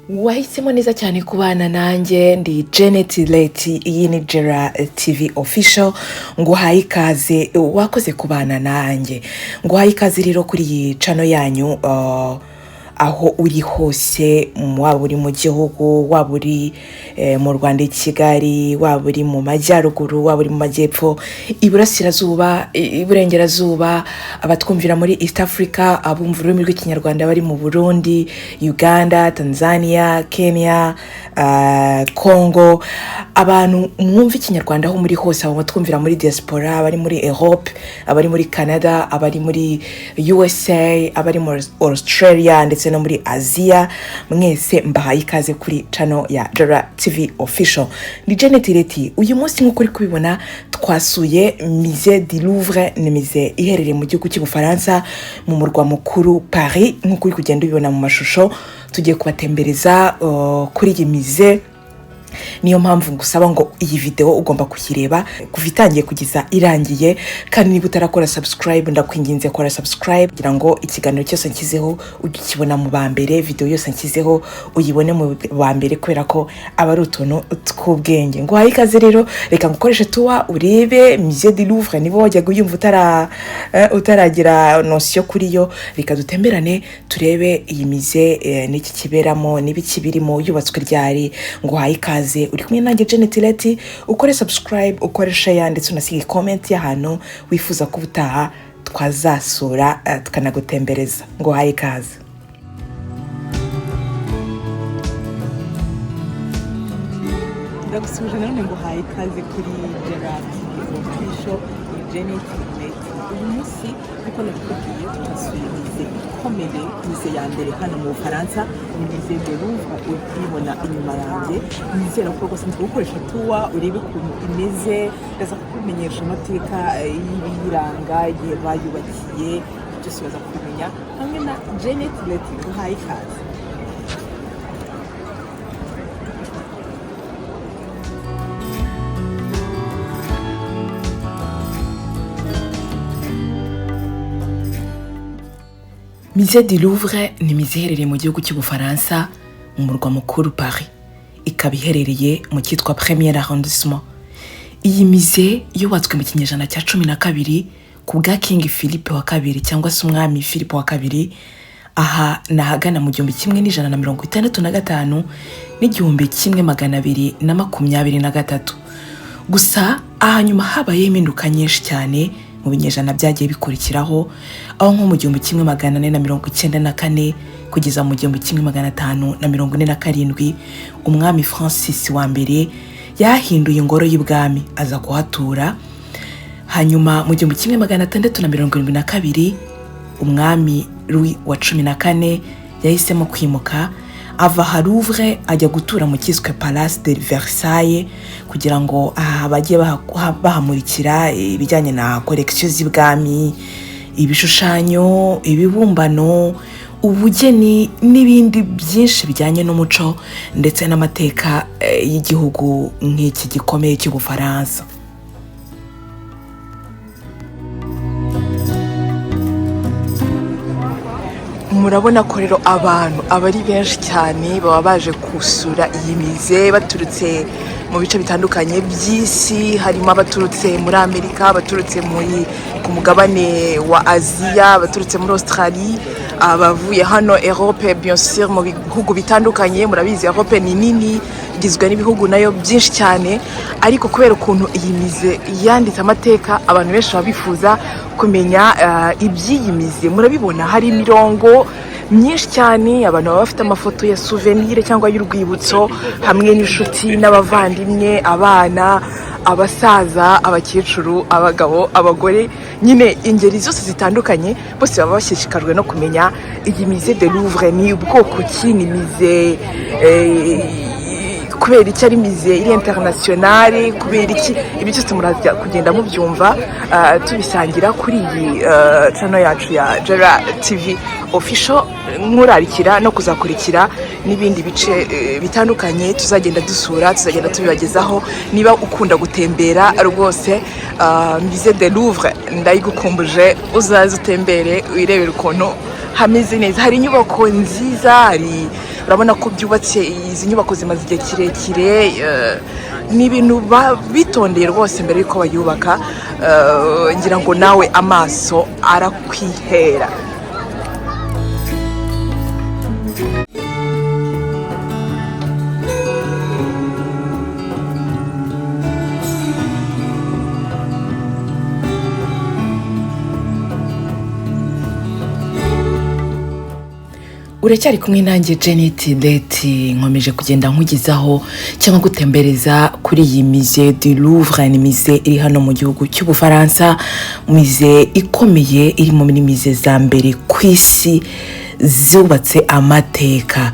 wahisemo neza cyane kubana nanjye ndi Janet Leti, iyi ni Jera TV official. nguhaye ikaze, wakoze kubana nanjye, nguhaye ikaze rero kuri iyi channel yanyu. Aho uri hose, waba uri mu gihugu, waba uri mu Rwanda i Kigali, waba uri mu majyaruguru, waba uri mu majyepfo, iburasirazuba, iburengerazuba, abatwumvira muri East Africa, abumva ururimi rw'ikinyarwanda bari mu Burundi, Uganda, Tanzania, Kenya, Congo, abantu mwumva ikinyarwanda aho muri hose, abo batwumvira muri diaspora, abari muri Europe, abari muri Canada, abari muri USA, abari muri Australia ndetse no muri Asia, mwese mbahaye ikaze kuri channel ya Jera TV official. Ni Janet Leti. Uyu munsi nk'uko uri kubibona twasuye Musée du Louvre, ni musée iherereye mu gihugu cy'Ubufaransa mu murwa mukuru Paris. Nk'uko uri kugenda ubibona mu mashusho, tugiye kubatembereza kuri iyi musée. Niyo mpamvu ngusaba ngo iyi video ugomba kuyireba kuva itangiye kugeza irangiye, kandi niba utarakora subscribe ndakwinginze kora subscribe kugira ngo ikiganiro cyose nkizeho ugikibona mu bambere, video yose nkizeho uyibone mu bambere, kubera ko aba ari utuntu tw'ubwenge. Nguhaye ikaze rero, reka ngukoreshe tuwa urebe Musée du Louvre. Niba wajyaga uyumva utaragira notion kuri yo, reka dutemberane turebe iyi musée n'iki kiberamo n'ibiki birimo, yubatswe ryari. Nguhaye ikaze, uri kumwe nanjye Janet Leti. Ukore subscribe, ukore share ndetse unasige comment y'ahantu wifuza ko ubutaha twazasura tukanagutembereza. Nguhaye ikaze. Ndagusuje none nguhaye ikaze kuri Jera TV official, Janet Leti. Uyu munsi uko nakubwiye twasuye musée ikomeye, musée ya mbere hano mu Bufaransa, Musée du Louvre. Uribona inyuma yanjye, nizera ko rwose ndigukoresha tuwa urebe ukuntu imeze, ndaza kukumenyesha amateka y'ibiranga, igihe bayubakiye, byose baza kumenya hamwe na Janet Leti. Nguhaye ikaze. Musée du Louvre ni musée iherereye mu gihugu cy'Ubufaransa mu murwa mukuru Paris, ikaba iherereye mu cyitwa Premier Arrondissement. Iyi musée yubatswe mu kinyejana cya 12 ku bwa King Philippe wa kabiri, cyangwa se umwami Philippe wa kabiri. Aha nahagana mu 1165 n'igihumbi 1223. Gusa aha nyuma habaye impinduka nyinshi cyane mu binyejana byagiye bikurikiraho, aho nko mu 1494 kugeza mu 1547 umwami Francis wa mbere yahinduye ingoro y'ubwami aza kuhatura. Hanyuma mu 1672 umwami Louis wa 14 yahisemo kwimuka ava Louvre ajya gutura mu cyiswe Palace de Versailles, kugira ngo bagiye bahamurikira ibijyanye na collection z'ibwami, ibishushanyo, ibibumbano, ubugeni n'ibindi byinshi bijyanye n'umuco ndetse n'amateka y'igihugu nk'iki gikomeye cy'Ubufaransa. Murabona ko rero abantu abari benshi cyane baba baje kusura iyi musée baturutse mu bice bitandukanye by'isi. Harimo abaturutse muri Amerika, abaturutse ku mugabane wa Asia, abaturutse muri Australie, abavuye hano Europe, bien sûr mu bihugu bitandukanye. Murabizi Europe ni nini, igizwe n'ibihugu nayo byinshi cyane, ariko kubera ukuntu iyi musée yanditse amateka, abantu benshi baba bifuza kumenya iby'iyi musée. Murabibona hari imirongo myinshi cyane, abantu baba bafite amafoto ya souvenir cyangwa y'urwibutso, hamwe n'inshuti n'abavandimwe, abana, abasaza, abakecuru, abagabo, abagore, nyine ingeri zose zitandukanye, bose baba bashishikajwe no kumenya iyi Musée du Louvre ni ubwoko ki, ni musée kubera iki ari musée iri internationale, kubera iki. Ibi cyose muraza kugenda mubyumva tubisangira kuri iyi channel yacu ya Jera TV official. Nkurarikira no kuzakurikira n'ibindi bice bitandukanye tuzagenda dusura, tuzagenda tubibagezaho. Niba ukunda gutembera rwose, Musée du Louvre ndayigukumbuje, uzaze utembere wirebera ukuntu hameze neza. Hari inyubako nziza, hari urabona ko byubatse, izi nyubako zimaze igihe kirekire, ni ibintu bitondeye rwose mbere yuko bayubaka. Ngira ngo nawe amaso arakwihera. Uracyari kumwe nanjye Janet Leti, nkomeje kugenda nkugizaho cyangwa gutembereza kuri iyi Musée du Louvre. Ni musée iri hano mu gihugu cy'Ubufaransa, musée ikomeye, iri mu musée za mbere ku isi zubatse amateka.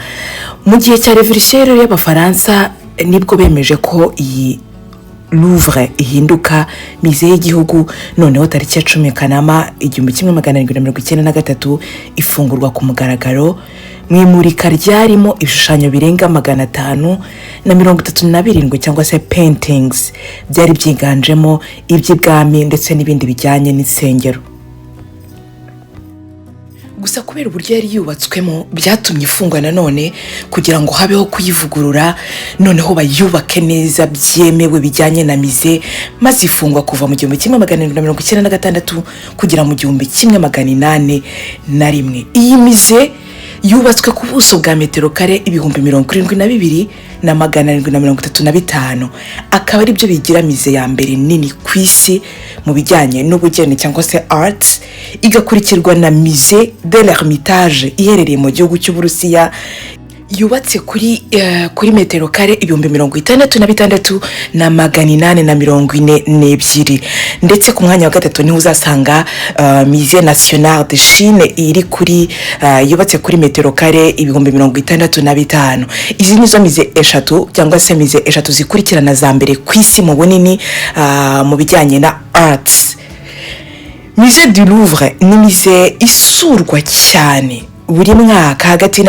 Mu gihe cya Revolution y'Abafaransa nibwo bemeje ko iyi Louvre ihinduka musée y'igihugu. Noneho tariki ya 10 Kanama 1793 ifungurwa ku mugaragaro. Mu imurika ryarimo ibishushanyo birenga 537 cyangwa se paintings, byari byiganjemo iby'ibwami ndetse n'ibindi bijyanye n'insengero. Gusa kubera uburyo yari yubatswemo byatumye ifungwa nanone kugira ngo habeho kuyivugurura, noneho bayubake neza byemewe bijyanye na musée, maze ifungwa kuva mu 1796 kugera mu 1801. Iyi musée yubatswe ku buso bwa metero kare 72,735, akaba ari byo bigira musée ya mbere nini ku isi mu bijyanye n'ubugeni cyangwa se arts, igakurikirwa na Musée de l'Ermitage iherereye mu gihugu cy'Uburusiya, yubatse kuri metero kare 66,842. Ndetse ku mwanya wa gatatu niho uzasanga Musée National de Chine iri kuri yubatse kuri metero kare 65,000. Izi nizo musée eshatu cyangwa se musée eshatu zikurikirana za mbere ku isi mu bunini mu bijyanye na arts. Musée du Louvre ni musée isurwa cyane buri mwaka hagati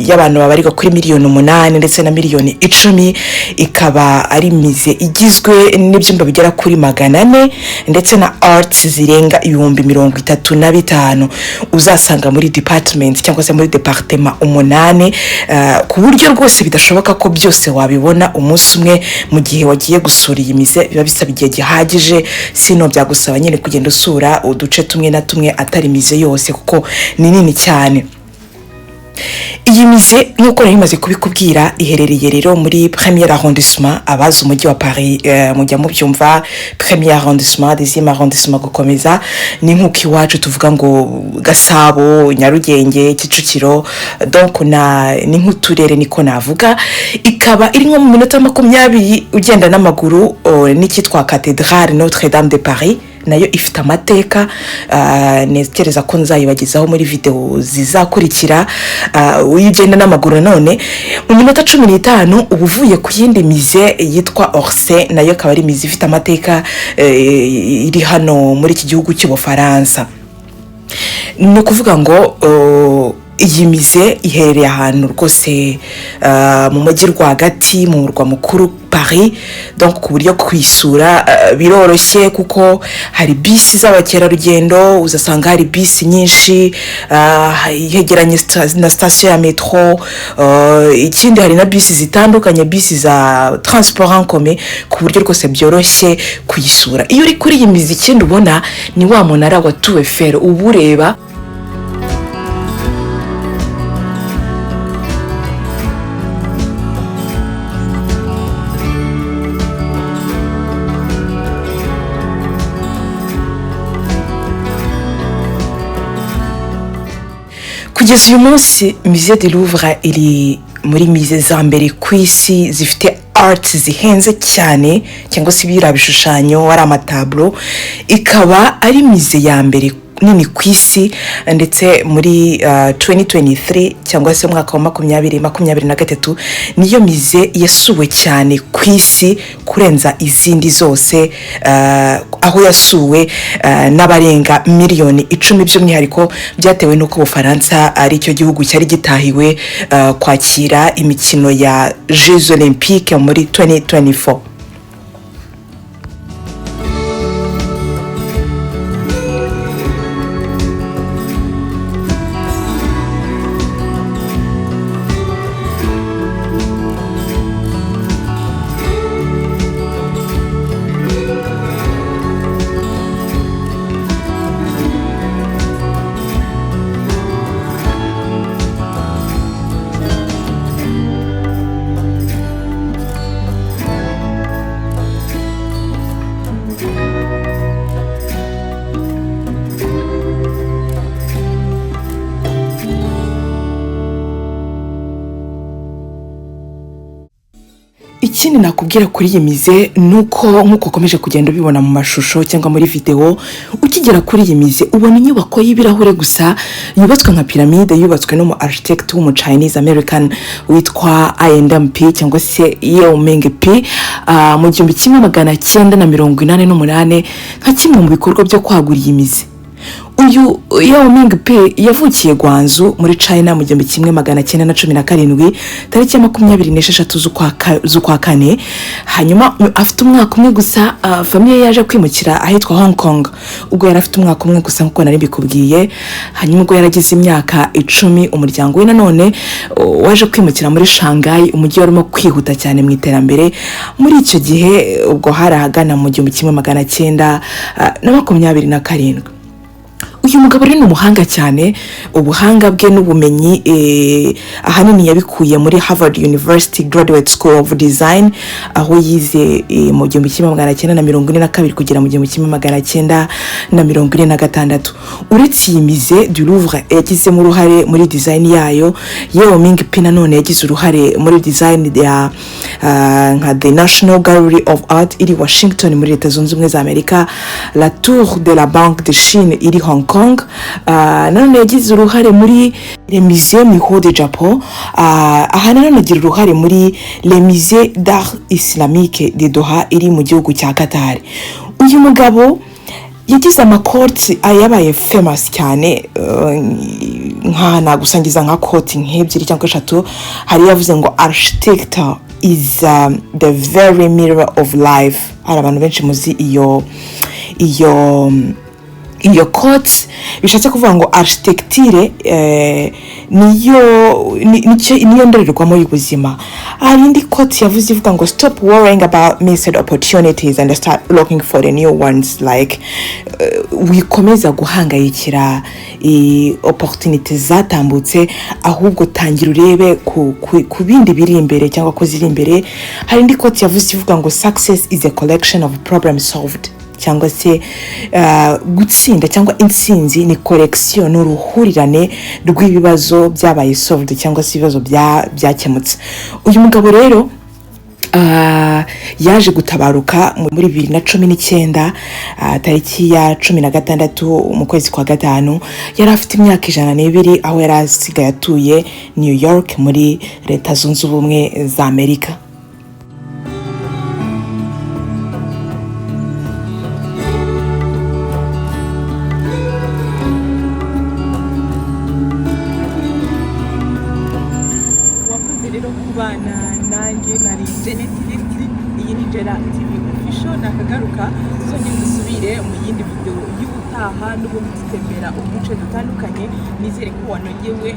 y'abantu babarirwa kuri 8,000,000 ndetse na 10,000,000. Ikaba ari musée igizwe n'ibyumba bigera kuri 400 ndetse na arts zirenga 35,000 uzasanga muri department cyangwa se muri departement 8, ku buryo rwose bidashoboka ko byose wabibona umunsi umwe. Mu gihe wagiye gusura iyi musée biba bisaba igihe gihagije, sino byagusaba nyine kugenda usura uduce tumwe na tumwe atari musée yose kuko ni nini cyane. Iyi musée nk'uko nari maze kubikubwira iherereye rero muri premier arrondissement. Abazi umujyi wa Paris mujya mu byumva premier arrondissement, deuxième arrondissement gukomeza ni nk'uko iwacu tuvuga ngo Gasabo, Nyarugenge, Kicukiro, donc ni nk'uturere niko navuga. Ikaba iri nko mu minota 20 ugenda n'amaguru n'ikitwa Cathédrale Notre-Dame de Paris, nayo ifite amateka. Nekereza ko nzayibagezaho muri video zizakurikira. Uyigenda n'amaguru none mu minota 15 ubuvuye ku yindi musée yitwa Orsay, nayo akaba ari musée ifite amateka iri hano muri iki gihugu cy'Ubufaransa. No kuvuga ngo iyi musée iherereye ahantu rwose mu mujyi rwagati mu murwa mukuru Paris, donc ku buryo kwisura biroroshye kuko hari bisi z'abakerarugendo, uzasanga hari bisi nyinshi yegeranye na station ya metro. Ikindi hari na bisi zitandukanye, bisi za transport en commun, ku buryo rwose byoroshye kuyisura. Iyo uri kuri iyi musée ikindi ubona ni wa munara wa Tour Eiffel ubureba. Kugeza uyu munsi Musée du Louvre iri muri musée za mbere ku isi zifite arts zihenze cyane cyangwa se ibirabishushanyo ari amatablo. Ikaba ari musée ya mbere nini ku isi, ndetse muri 2023 cyangwa se umwaka wa 2023 niyo musée yasuwe cyane ku isi kurenza izindi zose, aho yasuwe n'abarenga 10,000,000 by'umwihariko byatewe n'uko Ubufaransa ari cyo gihugu cyari gitahiwe kwakira imikino ya Jeux Olympiques muri 2024. ikindi nakubwira kuri iyi mize nuko nkuko ukomeje kugenda ubibona mu mashusho cyangwa muri video, ukigera kuri iyi mize ubona inyubako y'ibirahure gusa yubatswe nka piramide, yubatswe no mu architect w'umu Chinese American witwa I&MP cyangwa se Yao Ming P mu 1988 nka kimwe mu bikorwa byo kwagura iyi mize. Uyu Yao Ming P yavukiye Guangzhou muri China mu 1917 tariki ya 26 z'ukwa kane. Hanyuma afite umwaka umwe gusa famille yaje kwimukira ahitwa Hong Kong. Ubwo yari afite umwaka umwe gusa nkuko nari bikubwiye. Hanyuma ubwo yaragize imyaka 10 umuryango we nanone waje kwimukira muri Shanghai, umujyi warimo kwihuta cyane mu iterambere. Muri icyo gihe ubwo harahagana mu 1927. Uyu mugabo rero ni umuhanga cyane, ubuhanga bwe n'ubumenyi ahanini yabikuye muri Harvard University Graduate School of Design, aho yize mu 1942 kugera mu 1946. Uretse iyi mize du Louvre yagize mu ruhare muri design yayo, Yao Ming P nanone yagize uruhare muri design ya nka The National Gallery of Art iri Washington muri Leta Zunze Ubumwe za Amerika, la Tour de la Banque de Chine iri Hong Kong. Nanone yagize uruhare muri le Musée Miho de Japon, aha nanone agira uruhare muri le Musée d'Art Islamique de Doha iri mu gihugu cya Qatar. Uyu mugabo yagize amakoti ayabaye famous cyane, nka nagusangiza nka quote nk'ebyiri cyangwa 3. Hari yavuze ngo architecture is the very mirror of life. Hari abantu benshi muzi iyo quote bishatse kuvuga ngo architecture niyo ndorerwamo y'ubuzima. Hari indi quote yavuze ivuga ngo stop worrying about missed opportunities and start looking for the new ones. Like wikomeza guhangayikira opportunities zatambutse, ahubwo tangira urebe ku bindi biri imbere cyangwa ko ziri imbere. Hari indi quote yavuze ivuga ngo success is a collection of problems solved, cyangwa se gutsinda cyangwa intsinzi ni collection n'uruhurirane rw'ibibazo byabaye solved cyangwa se ibibazo byakemutse. Uyu mugabo rero yaje gutabaruka muri 2019 tariki ya 16 mu kwezi kwa gatanu. Yari afite imyaka 102 aho yari asigaye atuye New York muri Leta Zunze Ubumwe za Amerika. nanjye nari Genetility, iyi ni Jera TV Official. Nakagaruka songera dusubire mu yindi video y'ubutaha n'ubundi tutembera uduce dutandukanye. Nizere ko wanogewe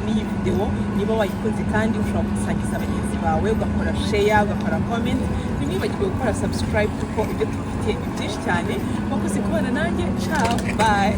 n'iyi video. Niba wayikunze kandi ushobora gusangiza abagenzi bawe, ugakora share, ugakora comment, ntiwibagirwe gukora subscribe kuko ibyo tufite byinshi cyane. Wakoze kubana nanjye. Ciao, bye.